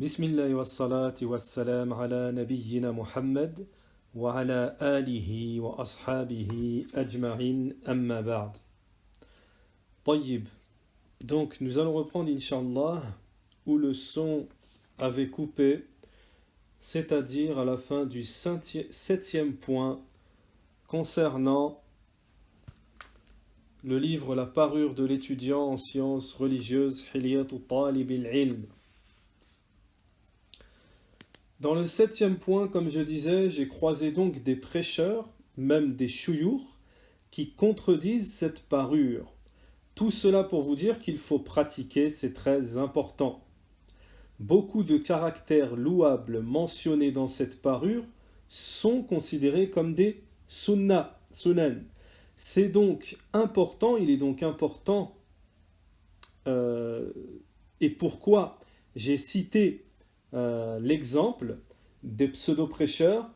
Bismillah wa salati wa salam ala nabiyyina Muhammad wa ala alihi wa ashabihi ajma'in amma ba'd. Tayyib. Donc nous allons reprendre Inch'Allah où le son avait coupé, c'est-à-dire à la fin du septième point concernant le livre La parure de l'étudiant en sciences religieuses Hilyatu Talib al-Ilm. Dans le septième point, comme je disais, j'ai croisé donc des prêcheurs, même des chouyours, qui contredisent cette parure. Tout cela pour vous dire qu'il faut pratiquer, c'est très important. Beaucoup de caractères louables mentionnés dans cette parure sont considérés comme des sunan. C'est donc important, il est donc important, et pourquoi j'ai cité l'exemple des pseudo-prêcheurs,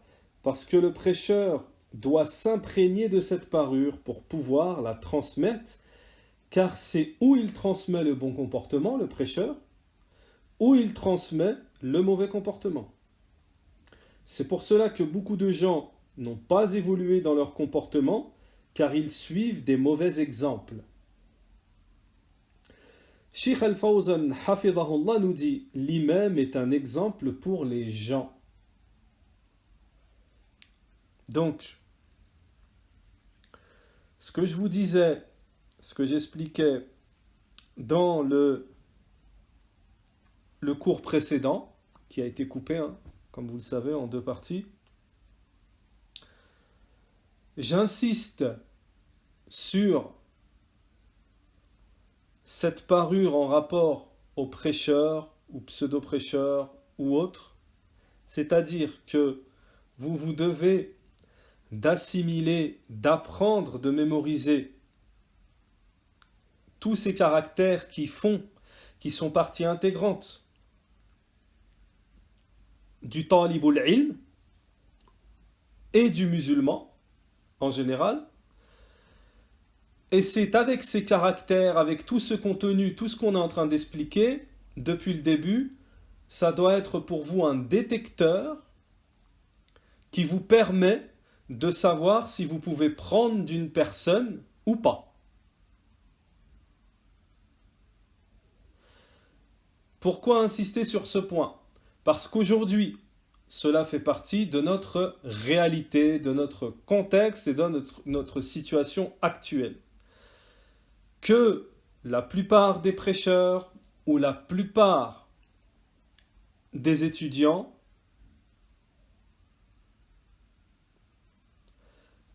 parce que le prêcheur doit s'imprégner de cette parure pour pouvoir la transmettre, car c'est où il transmet le bon comportement, le prêcheur, où il transmet le mauvais comportement. C'est pour cela que beaucoup de gens n'ont pas évolué dans leur comportement, car ils suivent des mauvais exemples. Cheikh Al-Fawzan Hafidhahullah nous dit « L'imam est un exemple pour les gens ». Donc, ce que je vous disais, ce que j'expliquais dans le cours précédent, qui a été coupé, comme vous le savez, en deux parties, j'insiste sur cette parure en rapport aux prêcheurs ou pseudo-prêcheurs ou autres, c'est-à-dire que vous devez d'assimiler, d'apprendre, de mémoriser tous ces caractères qui sont partie intégrante du talibul ilm et du musulman en général. Et c'est avec ces caractères, avec tout ce contenu, tout ce qu'on est en train d'expliquer depuis le début, ça doit être pour vous un détecteur qui vous permet de savoir si vous pouvez prendre d'une personne ou pas. Pourquoi insister sur ce point ? Parce qu'aujourd'hui, cela fait partie de notre réalité, de notre contexte et de notre situation actuelle. Que la plupart des prêcheurs ou la plupart des étudiants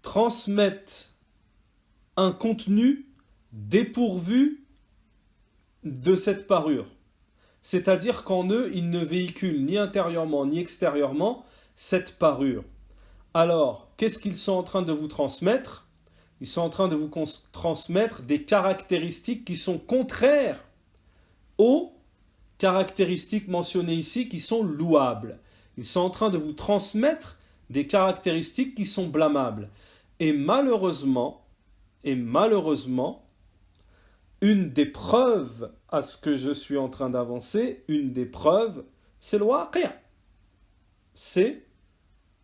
transmettent un contenu dépourvu de cette parure. C'est-à-dire qu'en eux, ils ne véhiculent ni intérieurement ni extérieurement cette parure. Alors, qu'est-ce qu'ils sont en train de vous transmettre ? Ils sont en train de vous transmettre des caractéristiques qui sont contraires aux caractéristiques mentionnées ici qui sont louables. Ils sont en train de vous transmettre des caractéristiques qui sont blâmables. Et malheureusement, une des preuves à ce que je suis en train d'avancer, une des preuves, c'est le waqi'. C'est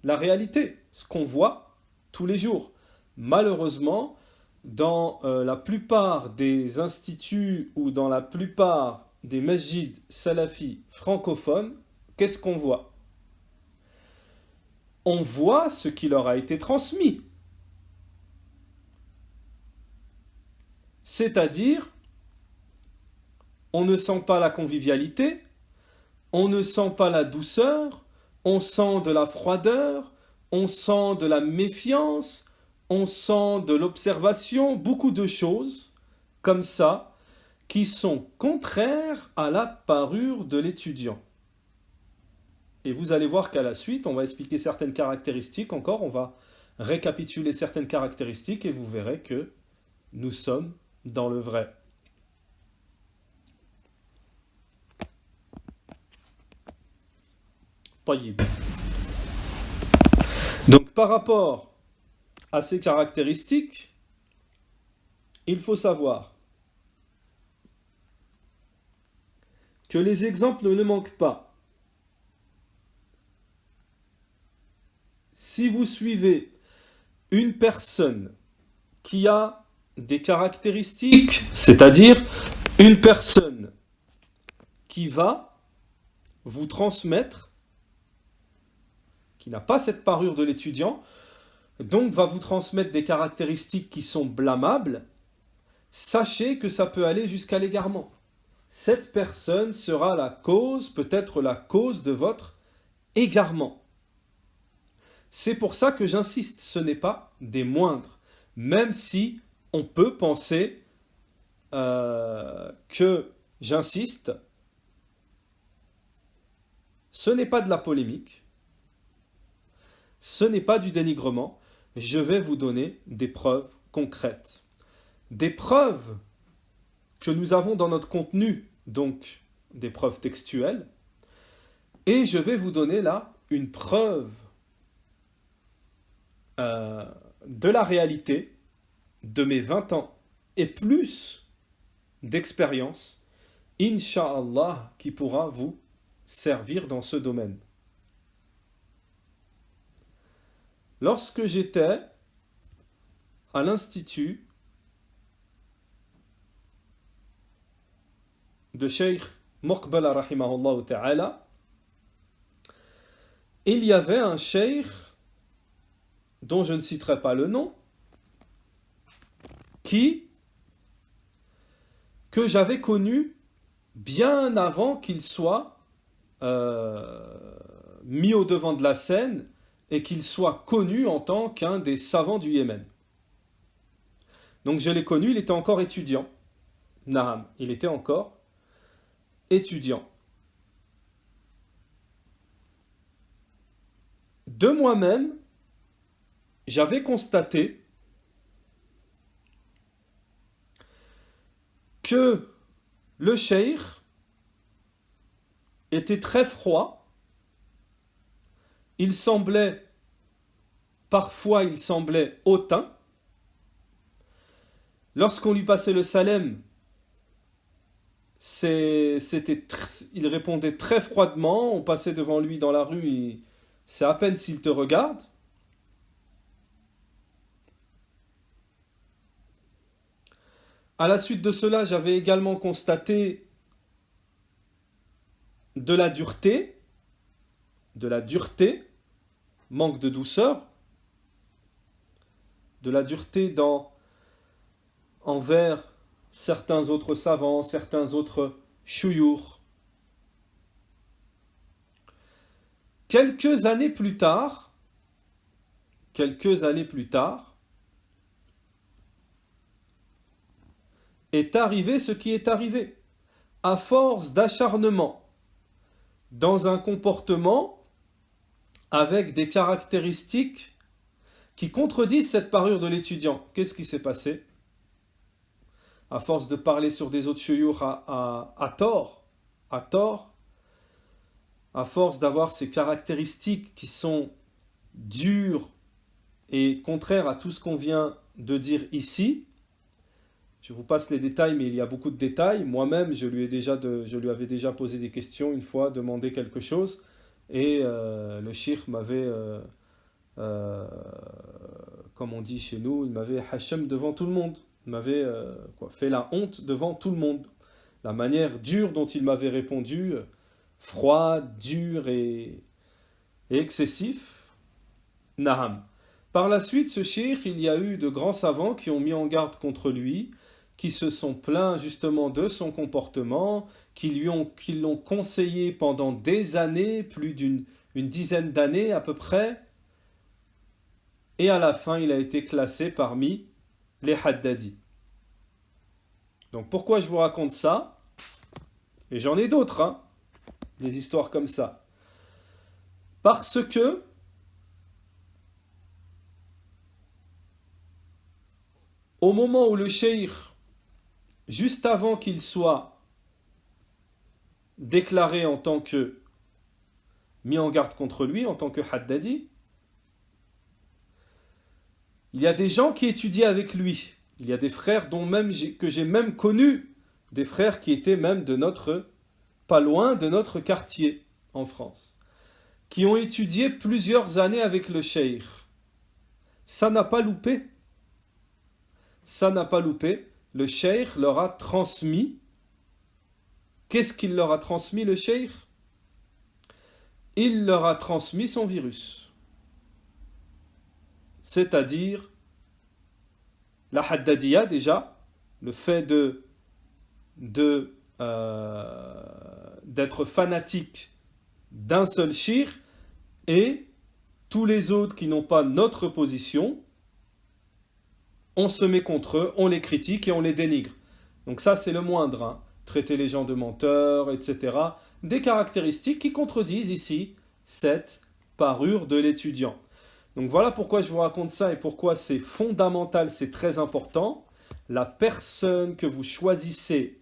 la réalité, ce qu'on voit tous les jours. Malheureusement, dans la plupart des instituts ou dans la plupart des masjids salafis francophones, qu'est-ce qu'on voit ? On voit ce qui leur a été transmis. C'est-à-dire, on ne sent pas la convivialité, on ne sent pas la douceur, on sent de la froideur, on sent de la méfiance, on sent de l'observation, beaucoup de choses comme ça qui sont contraires à la parure de l'étudiant. Et vous allez voir qu'à la suite, on va expliquer certaines caractéristiques encore, on va récapituler certaines caractéristiques et vous verrez que nous sommes dans le vrai. Tayyib. Donc par rapport à ces caractéristiques, il faut savoir que les exemples ne manquent pas. si vous suivez une personne qui a des caractéristiques, c'est-à-dire une personne qui va vous transmettre, qui n'a pas cette parure de l'étudiant, donc va vous transmettre des caractéristiques qui sont blâmables, sachez que ça peut aller jusqu'à l'égarement. Cette personne sera la cause, peut-être la cause de votre égarement. C'est pour ça que j'insiste, ce n'est pas des moindres, même si on peut penser que, j'insiste, ce n'est pas de la polémique, ce n'est pas du dénigrement, je vais vous donner des preuves concrètes. Des preuves que nous avons dans notre contenu, donc des preuves textuelles, et je vais vous donner là une preuve de la réalité de mes 20 ans et plus d'expérience, Inch'Allah, qui pourra vous servir dans ce domaine. Lorsque j'étais à l'institut de Cheikh Moqbala rahimahullah ta'ala, il y avait un cheikh dont je ne citerai pas le nom, que j'avais connu bien avant qu'il soit mis au devant de la scène et qu'il soit connu en tant qu'un des savants du Yémen. Donc je l'ai connu, il était encore étudiant. Naham, il était encore étudiant. De moi-même, j'avais constaté que le cheikh était très froid. Parfois il semblait hautain. Lorsqu'on lui passait le salem, il répondait très froidement. On passait devant lui dans la rue, c'est à peine s'il te regarde. À la suite de cela, j'avais également constaté de la dureté, manque de douceur, de la dureté envers certains autres savants, certains autres chouyours. Quelques années plus tard, est arrivé ce qui est arrivé. À force d'acharnement dans un comportement avec des caractéristiques qui contredisent cette parure de l'étudiant. Qu'est-ce qui s'est passé? À force de parler sur des autres chouyours à tort, à force d'avoir ces caractéristiques qui sont dures et contraires à tout ce qu'on vient de dire ici, je vous passe les détails, mais il y a beaucoup de détails. Moi-même, je lui avais déjà posé des questions une fois, demandé quelque chose, et le cheikh m'avait, comme on dit chez nous, il m'avait hachem devant tout le monde. Il m'avait fait la honte devant tout le monde. La manière dure dont il m'avait répondu, froide, dure et excessif. Naham. Par la suite, ce cheikh, il y a eu de grands savants qui ont mis en garde contre lui, qui se sont plaints justement de son comportement, qui l'ont conseillé pendant des années, plus d'une dizaine d'années à peu près, et à la fin il a été classé parmi les Haddadi. Donc pourquoi je vous raconte ça? Et j'en ai d'autres, des histoires comme ça. Parce que au moment où le cheikh, juste avant qu'il soit déclaré en tant que mis en garde contre lui, en tant que Haddadi, il y a des gens qui étudiaient avec lui. Il y a des frères que j'ai même connus, des frères qui étaient même pas loin de notre quartier en France. qui ont étudié plusieurs années avec le cheikh. Ça n'a pas loupé. Ça n'a pas loupé. Le cheikh leur a transmis. Qu'est-ce qu'il leur a transmis, le cheikh? Il leur a transmis son virus. C'est-à-dire la haddadiyya déjà, le fait d'être fanatique d'un seul shir, et tous les autres qui n'ont pas notre position, on se met contre eux, on les critique et on les dénigre. Donc ça c'est le moindre, hein. Traiter les gens de menteurs, etc. Des caractéristiques qui contredisent ici cette parure de l'étudiant. Donc voilà pourquoi je vous raconte ça et pourquoi c'est fondamental, c'est très important. La personne que vous choisissez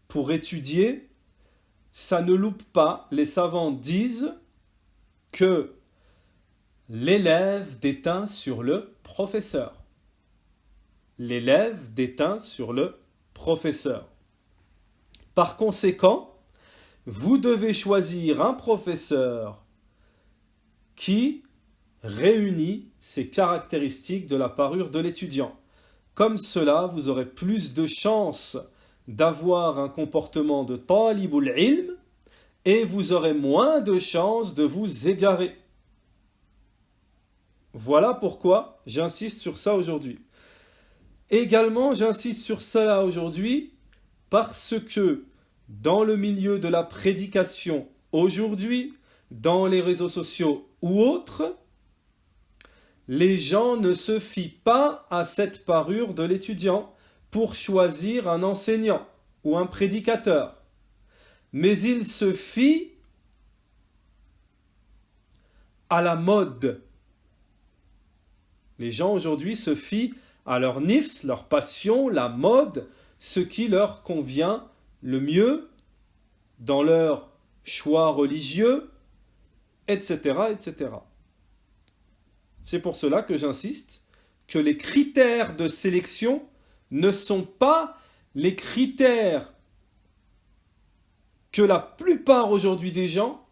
pour étudier, ça ne loupe pas. Les savants disent que l'élève déteint sur le professeur. L'élève déteint sur le professeur. Par conséquent, vous devez choisir un professeur qui réunit ces caractéristiques de la parure de l'étudiant. Comme cela, vous aurez plus de chances d'avoir un comportement de talibul ilm et vous aurez moins de chances de vous égarer. Voilà pourquoi j'insiste sur ça aujourd'hui. Également, j'insiste sur ça aujourd'hui parce que dans le milieu de la prédication aujourd'hui, dans les réseaux sociaux ou autres, les gens ne se fient pas à cette parure de l'étudiant pour choisir un enseignant ou un prédicateur. Mais ils se fient à la mode. Les gens aujourd'hui se fient à leur nifs, leur passion, la mode, ce qui leur convient le mieux dans leur choix religieux, etc., etc. C'est pour cela que j'insiste que les critères de sélection ne sont pas les critères que la plupart aujourd'hui des gens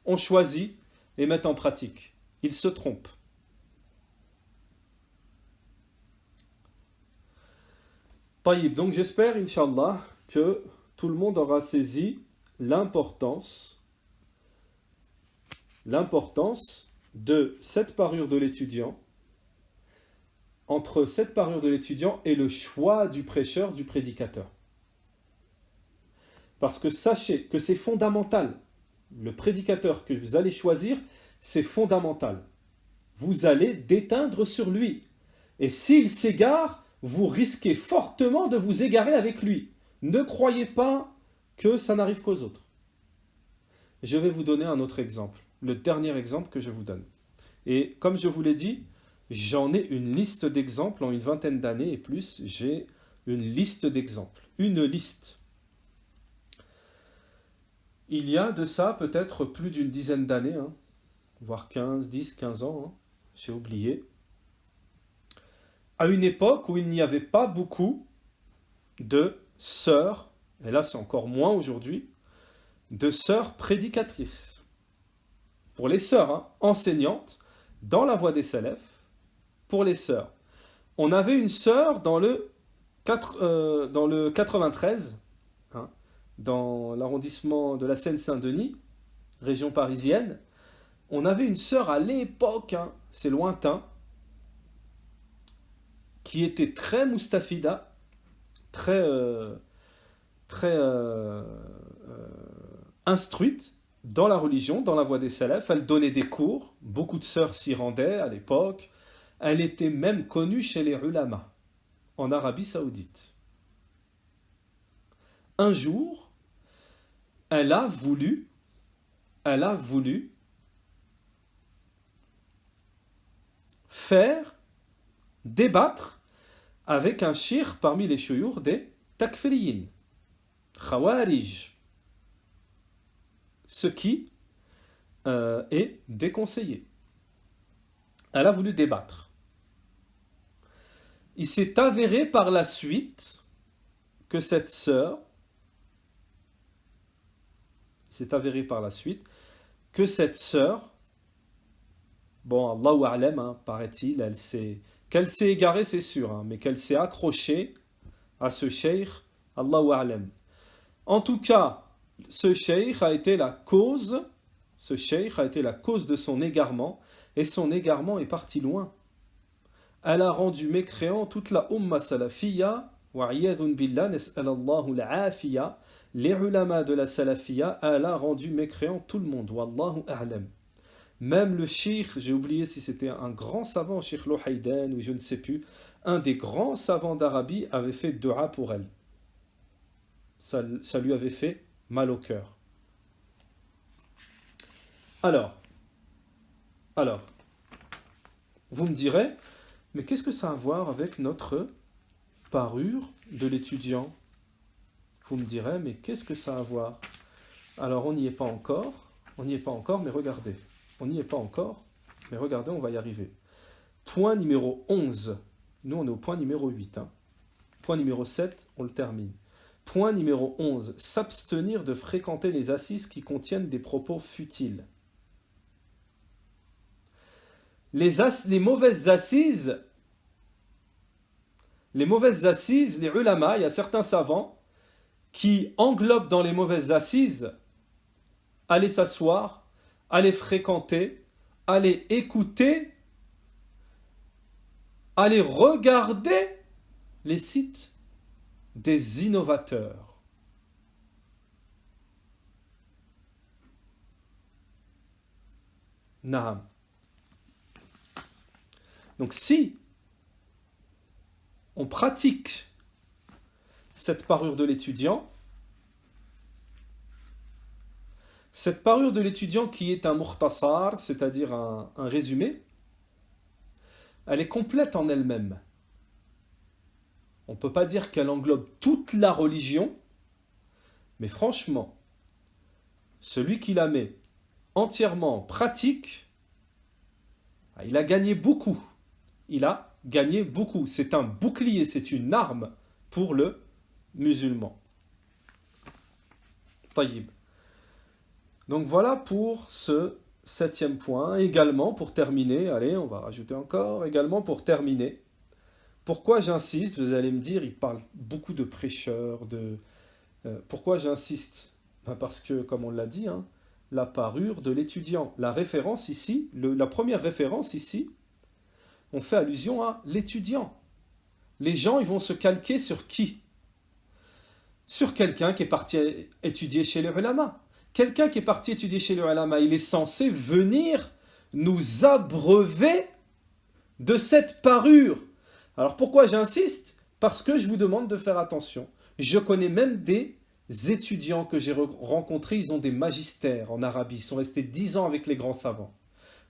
ont choisi et mettent en pratique. Ils se trompent. Taïb, donc j'espère, Inch'Allah, que tout le monde aura saisi l'importance de cette parure de l'étudiant, entre cette parure de l'étudiant et le choix du prêcheur, du prédicateur. Parce que sachez que c'est fondamental. Le prédicateur que vous allez choisir, c'est fondamental. Vous allez déteindre sur lui. Et s'il s'égare, vous risquez fortement de vous égarer avec lui. Ne croyez pas que ça n'arrive qu'aux autres. Je vais vous donner un autre exemple. Le dernier exemple que je vous donne. Et comme je vous l'ai dit, j'en ai une liste d'exemples en une vingtaine d'années et plus. J'ai une liste d'exemples. Une liste. Il y a de ça peut-être plus d'une dizaine d'années, hein, voire 15 ans, hein, j'ai oublié. À une époque où il n'y avait pas beaucoup de sœurs, et là c'est encore moins aujourd'hui, de sœurs prédicatrices. Pour les sœurs, hein, enseignantes, dans la voie des salafs, pour les sœurs. On avait une sœur dans le 93, hein, dans l'arrondissement de la Seine-Saint-Denis, région parisienne. On avait une sœur à l'époque, hein, c'est lointain, qui était très moustafida, très instruite dans la religion, dans la voie des salafs. Elle donnait des cours, beaucoup de sœurs s'y rendaient à l'époque. Elle était même connue chez les ulama, en Arabie Saoudite. Un jour, elle a voulu débattre avec un shir parmi les chouyours des takfiriyin, khawarij, ce qui est déconseillé. Elle a voulu débattre. Il s'est avéré par la suite que cette sœur, que cette sœur, bon, Allahu a'lam, hein, paraît-il, qu'elle s'est égarée, c'est sûr, hein, mais qu'elle s'est accrochée à ce cheikh, Allahu a'lam. En tout cas, ce cheikh a été la cause de son égarement, et son égarement est parti loin. Elle a rendu mécréant toute la umma salafiyya, wa iyadhun billah, nes'alallahu l'afiyya. Les ulama de la salafiyya, elle a rendu mécréant tout le monde, wallahu a'lam. Même le cheikh, j'ai oublié si c'était un grand savant, cheikh Lohayden, ou je ne sais plus, un des grands savants d'Arabie avait fait dua pour elle. Ça lui avait fait mal au cœur. Alors, vous me direz, mais qu'est-ce que ça a à voir avec notre parure de l'étudiant? Vous me direz, mais qu'est-ce que ça a à voir? Alors, on n'y est pas encore, mais regardez. On n'y est pas encore, mais regardez, on va y arriver. Point numéro 11. Nous, on est au point numéro 8. Hein. Point numéro 7, on le termine. Point numéro 11. S'abstenir de fréquenter les assises qui contiennent des propos futiles. Les mauvaises assises, les ulama, il y a certains savants qui englobent dans les mauvaises assises aller s'asseoir, aller fréquenter, aller écouter, aller regarder les sites des innovateurs. Naam. Donc si on pratique cette parure de l'étudiant, qui est un mukhtasar, c'est-à-dire un résumé, elle est complète en elle-même. On ne peut pas dire qu'elle englobe toute la religion, mais franchement, celui qui la met entièrement en pratique, il a gagné beaucoup. C'est un bouclier, c'est une arme pour le musulman. Taïb. Donc voilà pour ce 7e point. Également pour terminer, allez, on va rajouter encore, également pour terminer. Pourquoi j'insiste? Vous allez me dire, il parle beaucoup de prêcheurs, pourquoi j'insiste? Parce que, comme on l'a dit, hein, la parure de l'étudiant. La référence ici, la première référence ici, on fait allusion à l'étudiant. Les gens, ils vont se calquer sur qui? Sur quelqu'un qui est parti étudier chez les ulama. Quelqu'un qui est parti étudier chez les ulama, il est censé venir nous abreuver de cette parure. Alors pourquoi j'insiste? Parce que je vous demande de faire attention. Je connais même des étudiants que j'ai rencontrés, ils ont des magistères en Arabie, ils sont restés 10 ans avec les grands savants.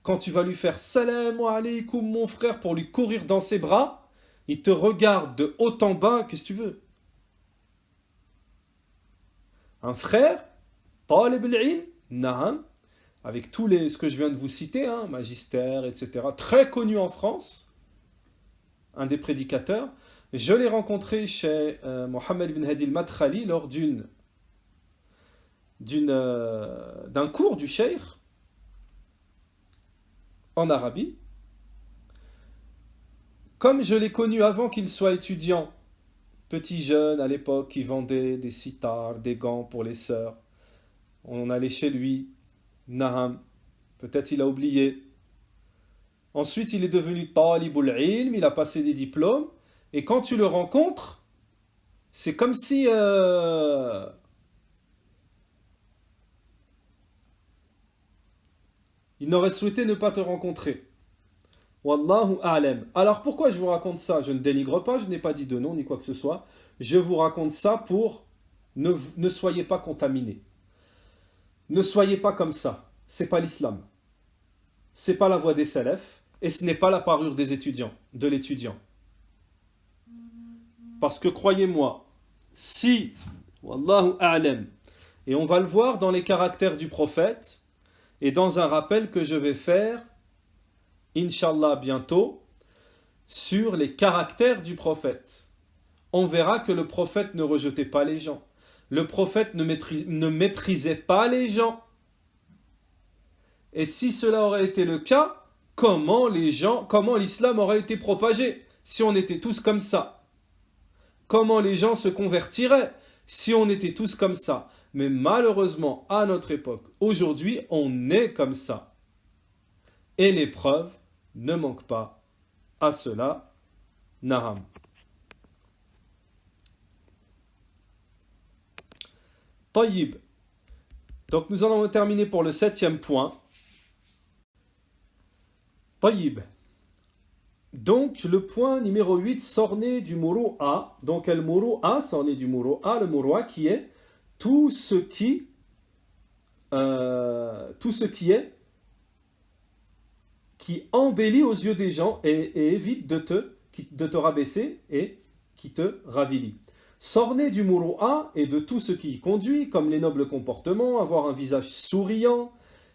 Quand tu vas lui faire salam alaykoum mon frère pour lui courir dans ses bras, il te regarde de haut en bas, qu'est-ce que tu veux? Un frère, talib al-ilm, na'am, avec ce que je viens de vous citer, hein, magistère, etc., très connu en France, un des prédicateurs. Je l'ai rencontré chez Mohammed ibn Hadi al-Madkhali lors d'un cours du cheikh en Arabie. Comme je l'ai connu avant qu'il soit étudiant, petit jeune à l'époque qui vendait des sitars, des gants pour les sœurs, on allait chez lui, naham, peut-être il a oublié. Ensuite il est devenu talibul ilm, il a passé des diplômes, et quand tu le rencontres, c'est comme si il n'aurait souhaité ne pas te rencontrer. Wallahu a'lam. Alors pourquoi je vous raconte ça? Je ne dénigre pas, je n'ai pas dit de nom ni quoi que ce soit. Je vous raconte ça pour ne soyez pas contaminés. Ne soyez pas comme ça. C'est pas l'islam. C'est pas la voie des salafs et ce n'est pas la parure des étudiants, de l'étudiant. Parce que croyez-moi, si, wallahu a'lam, et on va le voir dans les caractères du prophète et dans un rappel que je vais faire, Inch'Allah bientôt, sur les caractères du prophète. On verra que le prophète ne rejetait pas les gens. Le prophète ne méprisait pas les gens. Et si cela aurait été le cas, comment l'islam aurait été propagé si on était tous comme ça? Comment les gens se convertiraient si on était tous comme ça? Mais malheureusement, à notre époque, aujourd'hui, on est comme ça. Et les preuves ne manquent pas à cela. Naham. Tayyib. Donc nous allons terminer pour le 7e point. Tayyib. Donc le point numéro 8 sort né du muru'a. Donc le muru'a sort né du muru'a. Le muru'a qui est tout ce qui embellit aux yeux des gens et évite de te rabaisser et qui te ravilie. S'orner du muru'a et de tout ce qui y conduit, comme les nobles comportements, avoir un visage souriant,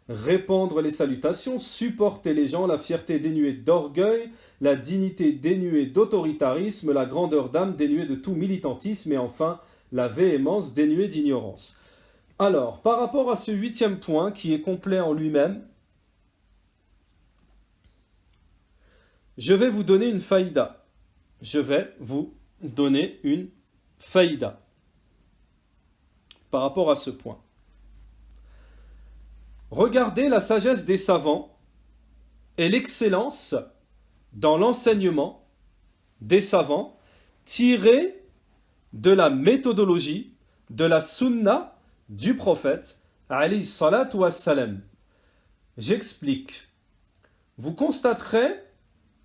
répandre les salutations, supporter les gens, la fierté dénuée d'orgueil, la dignité dénuée d'autoritarisme, la grandeur d'âme dénuée de tout militantisme et enfin la véhémence dénuée d'ignorance. Alors, par rapport à ce 8e point qui est complet en lui-même, je vais vous donner une faïda. Je vais vous donner une faïda par rapport à ce point. Regardez la sagesse des savants et l'excellence dans l'enseignement des savants tirée de la méthodologie de la sunna du prophète alayhi salatu wassalam. J'explique. Vous constaterez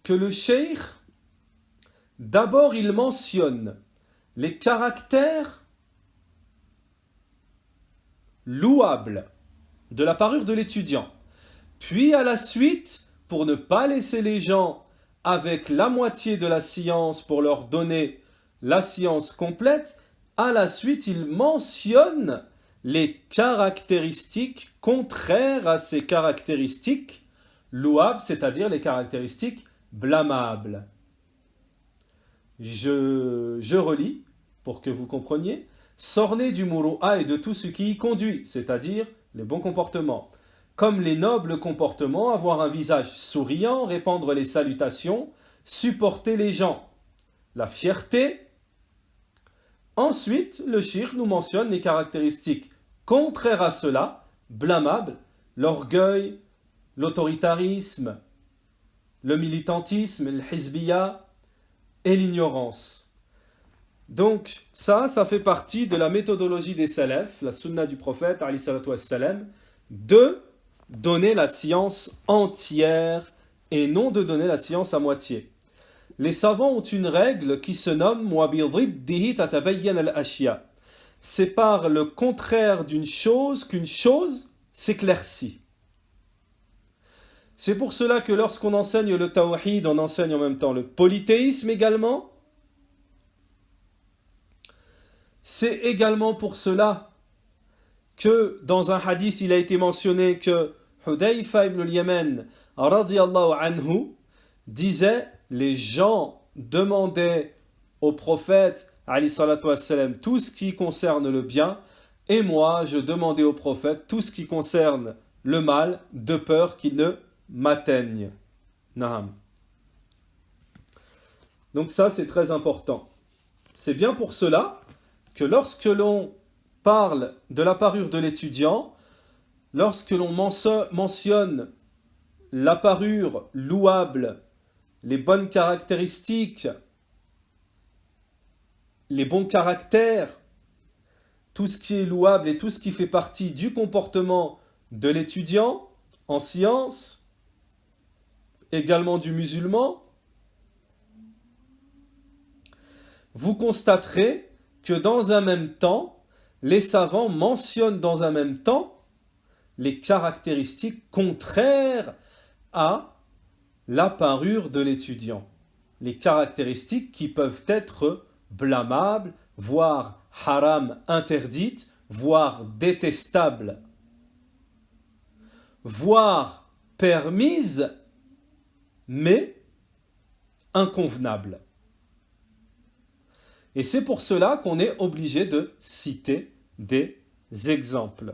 que le cheikh, d'abord il mentionne les caractères louables de la parure de l'étudiant. Puis à la suite, pour ne pas laisser les gens avec la moitié de la science pour leur donner la science complète, à la suite il mentionne les caractéristiques contraires à ces caractéristiques louables, c'est-à-dire les caractéristiques blâmables. Je relis pour que vous compreniez. S'orner du muru'a et de tout ce qui y conduit, c'est-à-dire les bons comportements. Comme les nobles comportements, avoir un visage souriant, répandre les salutations, supporter les gens. La fierté. Ensuite, le cheikh nous mentionne les caractéristiques contraires à cela, blâmables, l'orgueil, l'autoritarisme, le militantisme, le hizbiya et l'ignorance. Donc ça fait partie de la méthodologie des salafs, la sunna du prophète, alayhi salatu wassalam, de donner la science entière et non de donner la science à moitié. Les savants ont une règle qui se nomme « وَبِضِدِّهِ تَتَبَيَّنَ الْأَشْيَاء ». C'est par le contraire d'une chose qu'une chose s'éclaircit. C'est pour cela que lorsqu'on enseigne le tawhid, on enseigne en même temps le polythéisme également. C'est également pour cela que dans un hadith, il a été mentionné que Hudayfa ibn al-Yaman, radiyallahu anhu, disait, les gens demandaient au prophète, alayhi salatu wassalam, tout ce qui concerne le bien, et moi, je demandais au prophète tout ce qui concerne le mal, de peur qu'il ne m'atteigne. Naham. Donc ça, c'est très important. C'est bien pour cela que lorsque l'on parle de la parure de l'étudiant, lorsque l'on mentionne la parure louable, les bonnes caractéristiques, les bons caractères, tout ce qui est louable et tout ce qui fait partie du comportement de l'étudiant en sciences, également du musulman, vous constaterez que dans un même temps, les savants mentionnent dans un même temps les caractéristiques contraires à la parure de l'étudiant. Les caractéristiques qui peuvent être blâmables, voire haram, interdites, voire détestables, voire permises, mais inconvenables. Et c'est pour cela qu'on est obligé de citer des exemples.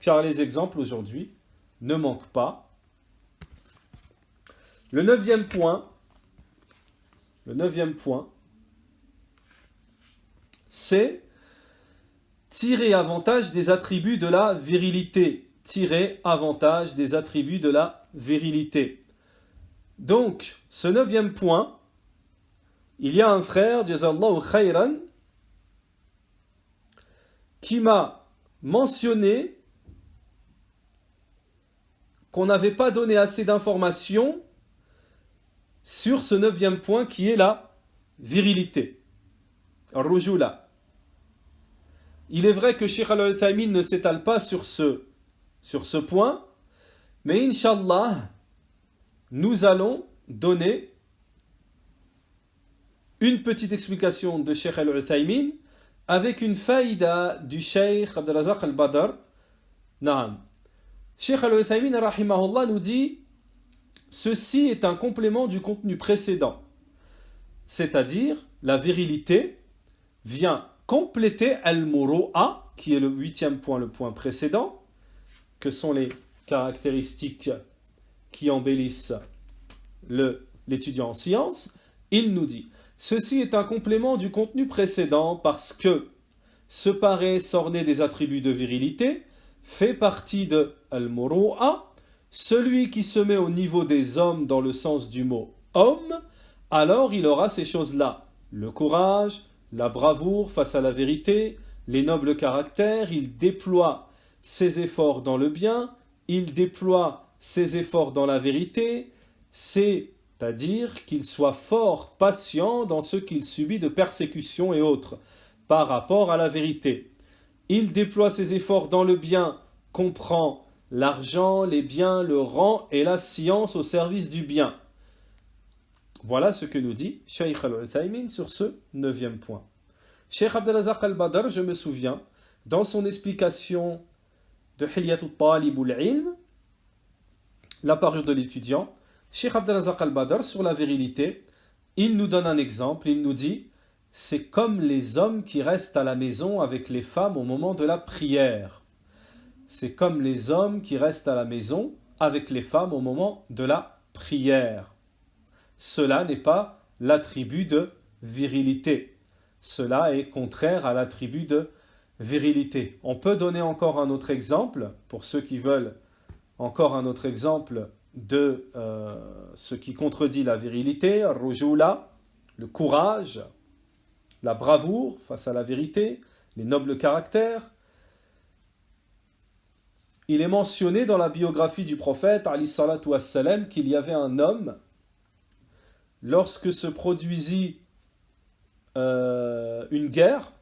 Car les exemples aujourd'hui ne manque pas. Le neuvième point, c'est tirer avantage des attributs de la virilité. Tirer avantage des attributs de la virilité. Donc, ce neuvième point, il y a un frère, Jazallahu khayran, qui m'a mentionné qu'on n'avait pas donné assez d'informations sur ce neuvième point qui est la virilité. Rujula. Il est vrai que Cheikh Al-Uthaymin ne s'étale pas sur ce point, mais Inch'Allah, nous allons donner une petite explication de Cheikh Al-Uthaymin avec une faïda du Cheikh Abdelrazak Al-Badr. Naam. Cheikh Al-Uthaymin rahimahullah nous dit: ceci est un complément du contenu précédent, c'est-à-dire la virilité vient compléter al-muru'a, qui est le 8e point, le point précédent, que sont les caractéristiques qui embellissent l'étudiant en sciences. Il nous dit: ceci est un complément du contenu précédent parce que se paraît s'orner des attributs de virilité fait partie de al-muru'a. Celui qui se met au niveau des hommes dans le sens du mot homme, alors il aura ces choses-là: le courage, la bravoure face à la vérité, les nobles caractères. Il déploie ses efforts dans le bien, il déploie ses efforts dans la vérité, c'est-à-dire qu'il soit fort patient dans ce qu'il subit de persécutions et autres par rapport à la vérité. Il déploie ses efforts dans le bien, comprend l'argent, les biens, le rang et la science au service du bien. Voilà ce que nous dit Cheikh Al-Uthaymin sur ce 9e point. Cheikh Abdelrazak Al-Badr, je me souviens, dans son explication de Hilyat al-Talib al-Ilm, la parure de l'étudiant, Cheikh Abdelrazak Al-Badr, sur la virilité, il nous donne un exemple. Il nous dit: c'est comme les hommes qui restent à la maison avec les femmes au moment de la prière. C'est comme les hommes qui restent à la maison avec les femmes au moment de la prière. Cela n'est pas l'attribut de virilité. Cela est contraire à l'attribut de virilité. On peut donner encore un autre exemple, pour ceux qui veulent encore un autre exemple de ce qui contredit la virilité: rujula, le courage, la bravoure face à la vérité, les nobles caractères. Il est mentionné dans la biographie du prophète alayhi salatu wassalam qu'il y avait un homme, lorsque se produisit une guerre,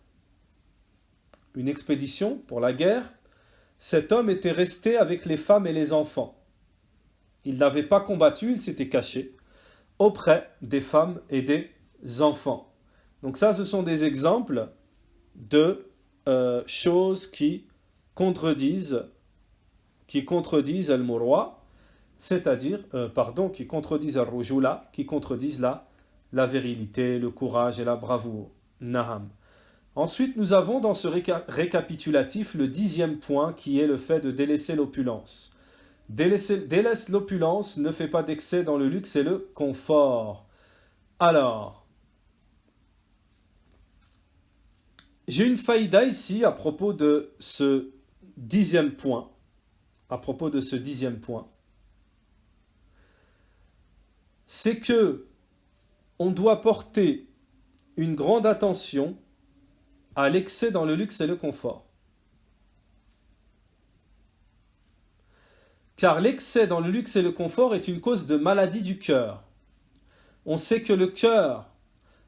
une expédition pour la guerre, cet homme était resté avec les femmes et les enfants. Il n'avait pas combattu, il s'était caché auprès des femmes et des enfants. Donc ça, ce sont des exemples de choses qui contredisent al-murwa, c'est-à-dire, qui contredisent al-rujula, qui contredisent la virilité, le courage et la bravoure. Naham. Ensuite, nous avons dans ce récapitulatif le 10e point qui est le fait de délaisser l'opulence. Délaisse l'opulence, ne fait pas d'excès dans le luxe et le confort. Alors, j'ai une faïda ici à propos de ce 10e point. C'est que on doit porter une grande attention à l'excès dans le luxe et le confort. Car l'excès dans le luxe et le confort est une cause de maladie du cœur. On sait que le cœur,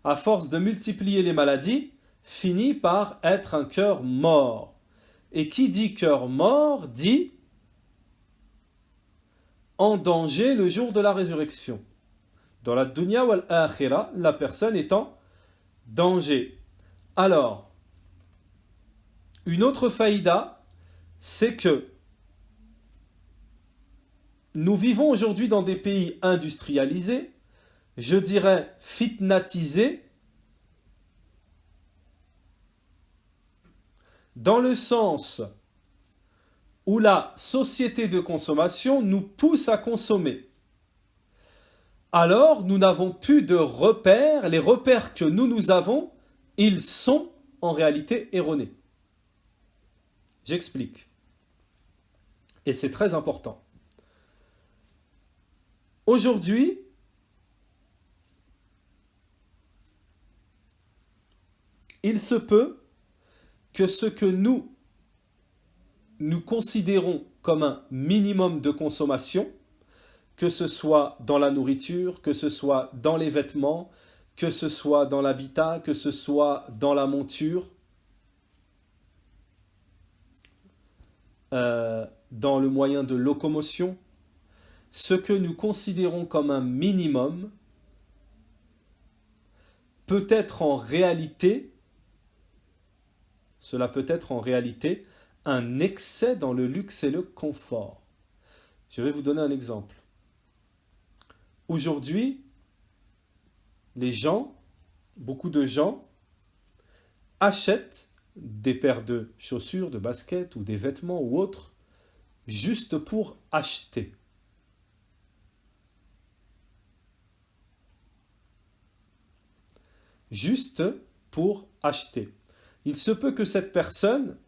à force de multiplier les maladies, finit par être un cœur mort. Et qui dit cœur mort dit en danger le jour de la résurrection. Dans la dunya wal akhira, la personne est en danger. Alors, une autre faïda, c'est que nous vivons aujourd'hui dans des pays industrialisés, je dirais fitnatisés, dans le sens où la société de consommation nous pousse à consommer. Alors, nous n'avons plus de repères. Les repères que nous avons, ils sont en réalité erronés. J'explique. Et c'est très important. Aujourd'hui, il se peut que ce que nous considérons comme un minimum de consommation, que ce soit dans la nourriture, que ce soit dans les vêtements, que ce soit dans l'habitat, que ce soit dans la monture, dans le moyen de locomotion, ce que nous considérons comme un minimum peut être en réalité, cela peut être en réalité un excès dans le luxe et le confort. Je vais vous donner un exemple. Aujourd'hui, beaucoup de gens, achètent des paires de chaussures, de baskets ou des vêtements ou autres, juste pour acheter. Juste pour acheter. Il se peut que cette personne,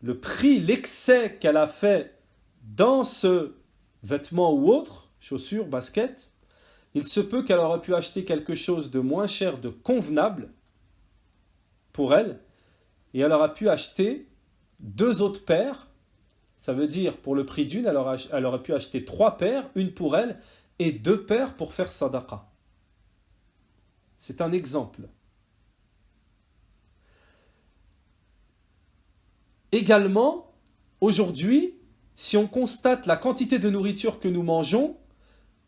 le prix, l'excès qu'elle a fait dans ce vêtement ou autre, chaussures, baskets, il se peut qu'elle aurait pu acheter quelque chose de moins cher, de convenable pour elle, et elle aura pu acheter 2 autres paires. Ça veut dire, pour le prix d'une, elle aurait pu acheter 3 paires, une pour elle, et 2 paires pour faire sadaqa. C'est un exemple. Également, aujourd'hui, si on constate la quantité de nourriture que nous mangeons,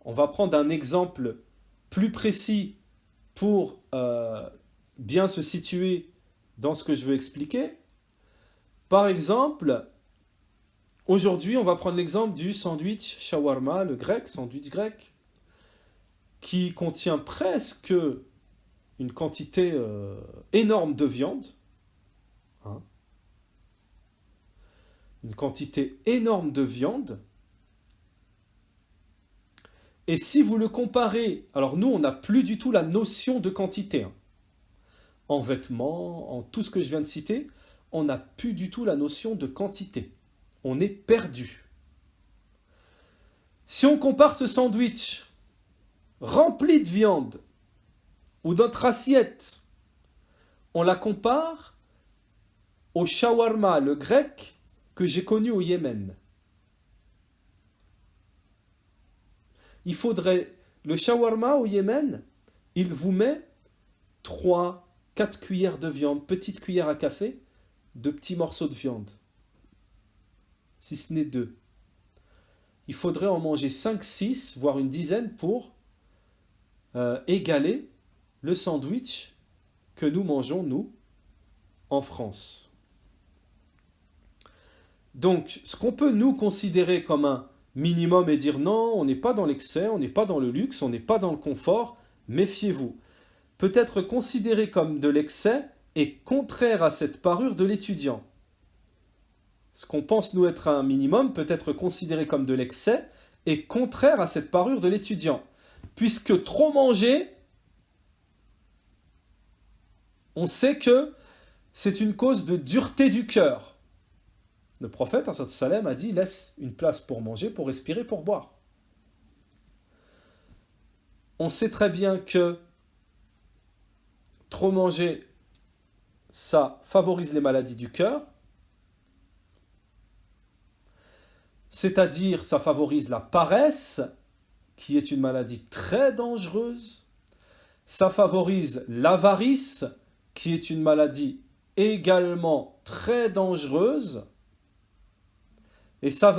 on va prendre un exemple plus précis pour bien se situer dans ce que je veux expliquer. Par exemple, aujourd'hui, on va prendre l'exemple du sandwich shawarma, le grec, sandwich grec, qui contient presque une quantité énorme de viande. Hein, une quantité énorme de viande. Et si vous le comparez, alors nous, on n'a plus du tout la notion de quantité. Hein. En vêtements, en tout ce que je viens de citer, on n'a plus du tout la notion de quantité. On est perdu. Si on compare ce sandwich rempli de viande, ou notre assiette, on la compare au shawarma, le grec, que j'ai connu au Yémen. Il faudrait, le shawarma au Yémen, il vous met 3, 4 cuillères de viande, petite cuillère à café, de petits morceaux de viande. Si ce n'est 2. Il faudrait en manger 5, 6, voire une dizaine pour égaler le sandwich que nous mangeons, nous, en France. Donc, ce qu'on peut nous considérer comme un minimum et dire non, on n'est pas dans l'excès, on n'est pas dans le luxe, on n'est pas dans le confort, méfiez-vous. Peut être considéré comme de l'excès et contraire à cette parure de l'étudiant. Ce qu'on pense nous être un minimum peut être considéré comme de l'excès et contraire à cette parure de l'étudiant. Puisque trop manger, on sait que c'est une cause de dureté du cœur. Le prophète, sallam, a dit, laisse une place pour manger, pour respirer, pour boire. On sait très bien que trop manger, ça favorise les maladies du cœur, c'est-à-dire ça favorise la paresse, qui est une maladie très dangereuse, ça favorise l'avarice, qui est une maladie également très dangereuse, et ça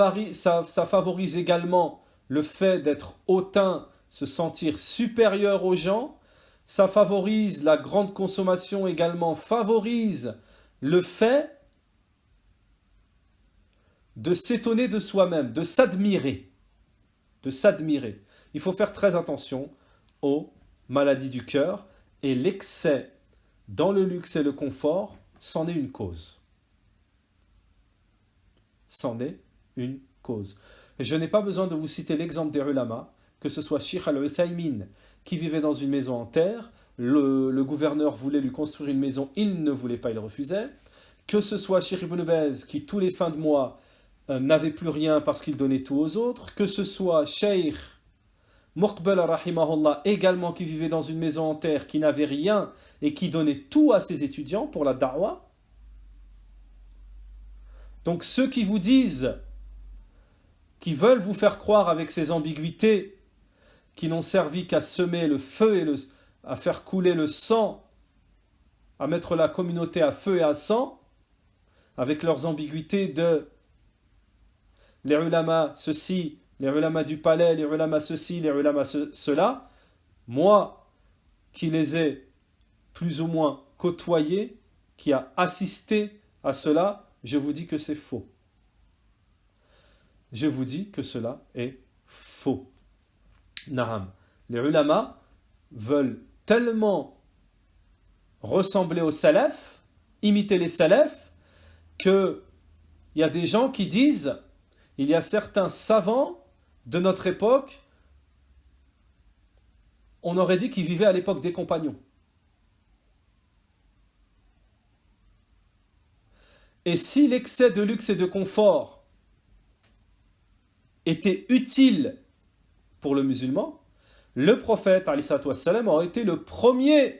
favorise également le fait d'être hautain, se sentir supérieur aux gens. Ça favorise la grande consommation également, favorise le fait de s'étonner de soi-même, de s'admirer. De s'admirer. Il faut faire très attention aux maladies du cœur et l'excès dans le luxe et le confort, c'en est une cause. c'en est une cause. Et je n'ai pas besoin de vous citer l'exemple des ulama, que ce soit Sheikh al-Uthaymin qui vivait dans une maison en terre, le gouverneur voulait lui construire une maison, il ne voulait pas, il refusait, que ce soit Sheikh Ibn Baz qui tous les fins de mois n'avait plus rien parce qu'il donnait tout aux autres, que ce soit Sheikh Muqbil rahimahullah également qui vivait dans une maison en terre, qui n'avait rien et qui donnait tout à ses étudiants pour la da'wah. Donc ceux qui vous disent, qui veulent vous faire croire avec ces ambiguïtés, qui n'ont servi qu'à semer le feu et à faire couler le sang, à mettre la communauté à feu et à sang, avec leurs ambiguïtés de les ulama ceci, les ulama du palais, les ulama ceci, les ulama cela, moi qui les ai plus ou moins côtoyés, qui a assisté à cela, je vous dis que c'est faux. Je vous dis que cela est faux. Naham. Les ulama veulent tellement ressembler aux salafs, imiter les salafs, qu'il y a des gens qui disent, il y a certains savants de notre époque, on aurait dit qu'ils vivaient à l'époque des compagnons. Et si l'excès de luxe et de confort était utile pour le musulman, le prophète alayhi salatu wassalam aurait été le premier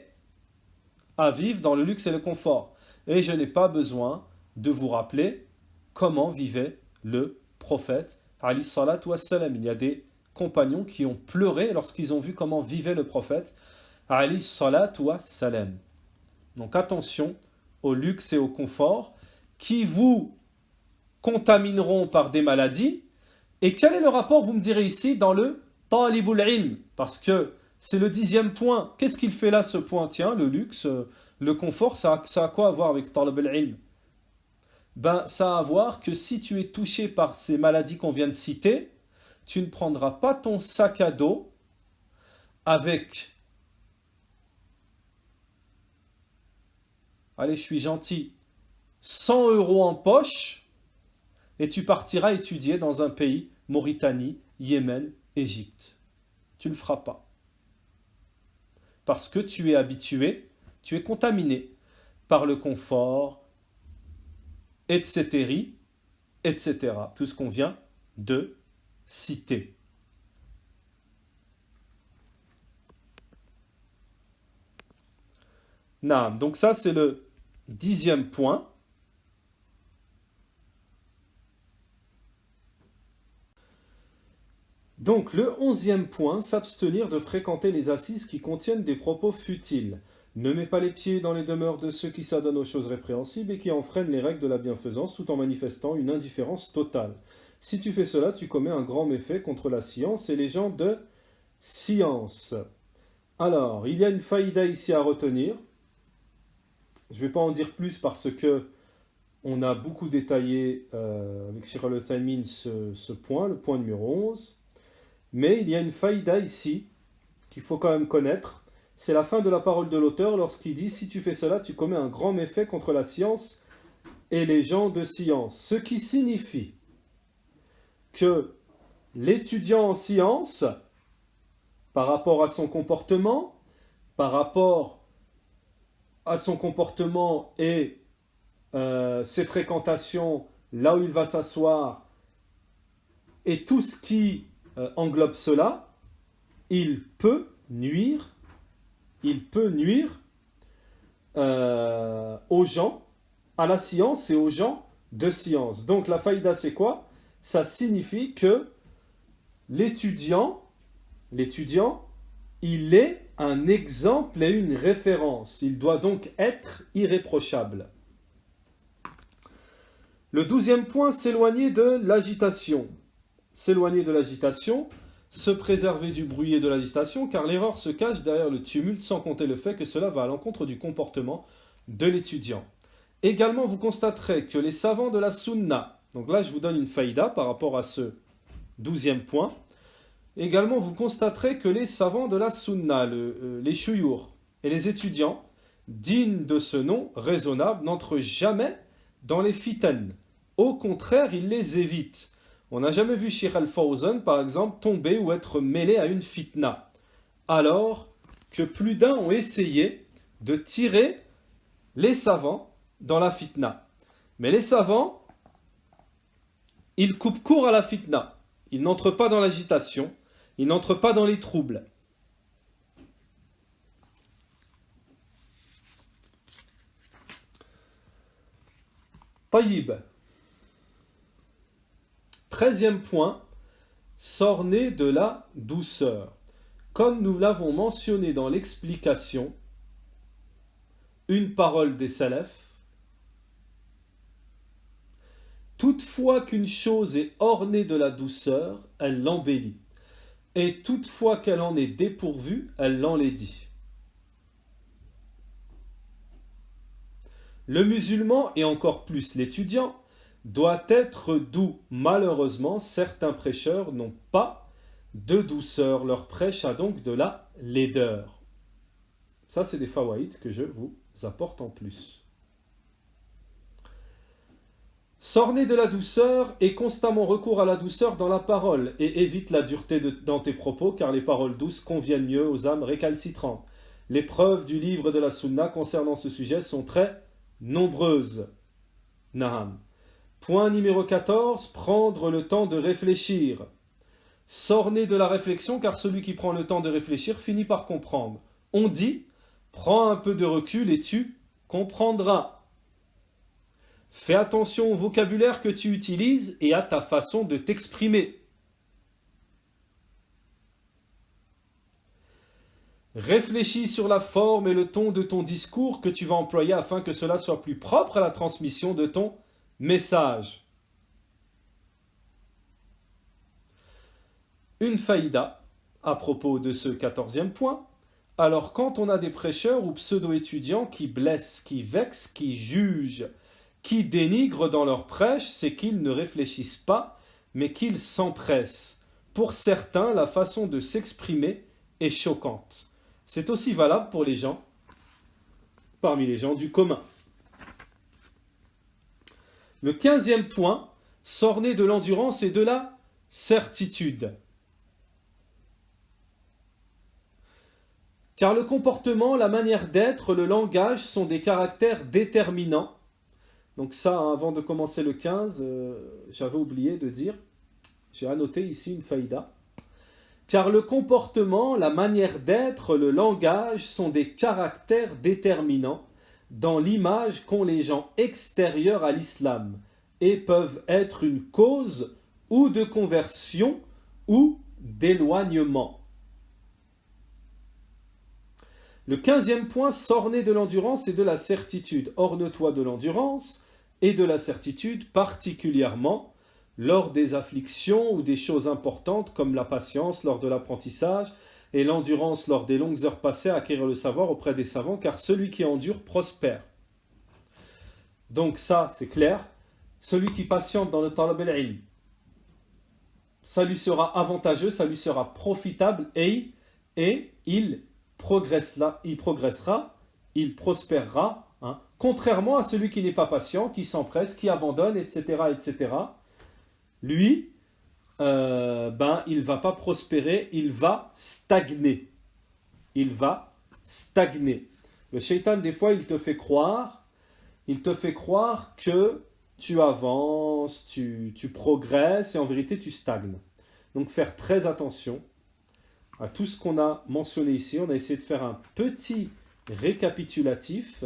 à vivre dans le luxe et le confort. Et je n'ai pas besoin de vous rappeler comment vivait le prophète alayhi salatu wassalam. Il y a des compagnons qui ont pleuré lorsqu'ils ont vu comment vivait le prophète alayhi salatu wassalam. Donc attention au luxe et au confort qui vous contamineront par des maladies. Et quel est le rapport, vous me direz ici, dans le talibul ilm? Parce que c'est le 10e point. Qu'est-ce qu'il fait là, ce point? Tiens, le luxe, le confort, ça a quoi à voir avec talibul ilm? Ben, ça a à voir que si tu es touché par ces maladies qu'on vient de citer, tu ne prendras pas ton sac à dos avec, allez, je suis gentil, 100 € en poche, et tu partiras étudier dans un pays, Mauritanie, Yémen, Égypte. Tu ne le feras pas. Parce que tu es habitué, tu es contaminé par le confort, etc., etc. Tout ce qu'on vient de citer. Naam. Donc ça, c'est le 10e point. Donc le 11e point, s'abstenir de fréquenter les assises qui contiennent des propos futiles. Ne mets pas les pieds dans les demeures de ceux qui s'adonnent aux choses répréhensibles et qui enfreignent les règles de la bienfaisance tout en manifestant une indifférence totale. Si tu fais cela, tu commets un grand méfait contre la science et les gens de science. Alors, il y a une faïda ici à retenir. Je ne vais pas en dire plus parce que on a beaucoup détaillé avec Sheikh al-Uthaymin ce point, le point numéro 11. Mais il y a une faïda ici qu'il faut quand même connaître. C'est la fin de la parole de l'auteur lorsqu'il dit « Si tu fais cela, tu commets un grand méfait contre la science et les gens de science. » Ce qui signifie que l'étudiant en science, par rapport à son comportement, et ses fréquentations, là où il va s'asseoir, et tout ce qui englobe cela, il peut nuire aux gens, à la science et aux gens de science. Donc la faïda, c'est quoi? Ça signifie que l'étudiant, il est un exemple et une référence. Il doit donc être irréprochable. Le 12e point, s'éloigner de l'agitation. S'éloigner de l'agitation, se préserver du bruit et de l'agitation, car l'erreur se cache derrière le tumulte, sans compter le fait que cela va à l'encontre du comportement de l'étudiant. Également, vous constaterez que les savants de la sunna, donc là je vous donne une faïda par rapport à ce 12e point, également vous constaterez que les savants de la sunna, les chouyours et les étudiants, dignes de ce nom raisonnable, n'entrent jamais dans les fitanes, Au contraire, il les évite. On n'a jamais vu Sheikh Al-Fawzan, par exemple, tomber ou être mêlé à une fitna. Alors que plus d'un ont essayé de tirer les savants dans la fitna. Mais les savants, ils coupent court à la fitna. Ils n'entrent pas dans l'agitation, ils n'entrent pas dans les troubles. Taïb. 13e point, s'orner de la douceur. Comme nous l'avons mentionné dans l'explication, une parole des salafs, toutefois qu'une chose est ornée de la douceur, elle l'embellit. Et toutefois qu'elle en est dépourvue, elle l'enlaidit. Le musulman, et encore plus l'étudiant, doit être doux. Malheureusement, certains prêcheurs n'ont pas de douceur. Leur prêche a donc de la laideur. Ça, c'est des fawaïd que je vous apporte en plus. S'orner de la douceur et constamment recours à la douceur dans la parole et évite la dureté dans tes propos car les paroles douces conviennent mieux aux âmes récalcitrantes. Les preuves du livre de la Sunna concernant ce sujet sont très nombreuses. Naham. Point numéro 14, prendre le temps de réfléchir. S'orner de la réflexion car celui qui prend le temps de réfléchir finit par comprendre. On dit, prends un peu de recul et tu comprendras. Fais attention au vocabulaire que tu utilises et à ta façon de t'exprimer. Réfléchis sur la forme et le ton de ton discours que tu vas employer afin que cela soit plus propre à la transmission de ton message. Une faïda à propos de ce 14e point. Alors quand on a des prêcheurs ou pseudo-étudiants qui blessent, qui vexent, qui jugent, qui dénigrent dans leur prêche, c'est qu'ils ne réfléchissent pas, mais qu'ils s'empressent. Pour certains, la façon de s'exprimer est choquante. C'est aussi valable pour les gens, parmi les gens du commun. Le 15e point, s'orner de l'endurance et de la certitude. Car le comportement, la manière d'être, le langage sont des caractères déterminants. Donc ça, avant de commencer le 15, j'avais oublié de dire, j'ai annoté ici une faïda. Car le comportement, la manière d'être, le langage sont des caractères déterminants dans l'image qu'ont les gens extérieurs à l'islam et peuvent être une cause ou de conversion ou d'éloignement. Le 15e point, s'orner de l'endurance et de la certitude. Orne-toi de l'endurance et de la certitude, particulièrement lors des afflictions ou des choses importantes comme la patience lors de l'apprentissage et l'endurance lors des longues heures passées à acquérir le savoir auprès des savants, car celui qui endure prospère. Donc ça, c'est clair. Celui qui patiente dans le talab al-ilm, ça lui sera avantageux, ça lui sera profitable et il progressera, il prospérera, hein, contrairement à celui qui n'est pas patient, qui s'empresse, qui abandonne, etc., etc. Lui, il ne va pas prospérer, il va stagner. Il va stagner. Le shaitan, des fois, il te fait croire que tu avances, tu progresses, et en vérité, tu stagnes. Donc, faire très attention à tout ce qu'on a mentionné ici. On a essayé de faire un petit récapitulatif.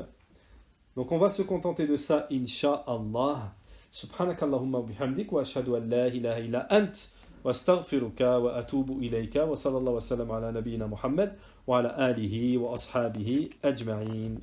Donc, on va se contenter de ça, incha'Allah. سبحانك اللهم وبحمدك وأشهد أن لا إله إلا أنت وأستغفرك وأتوب إليك وصلى الله وسلم على نبينا محمد وعلى آله وأصحابه أجمعين.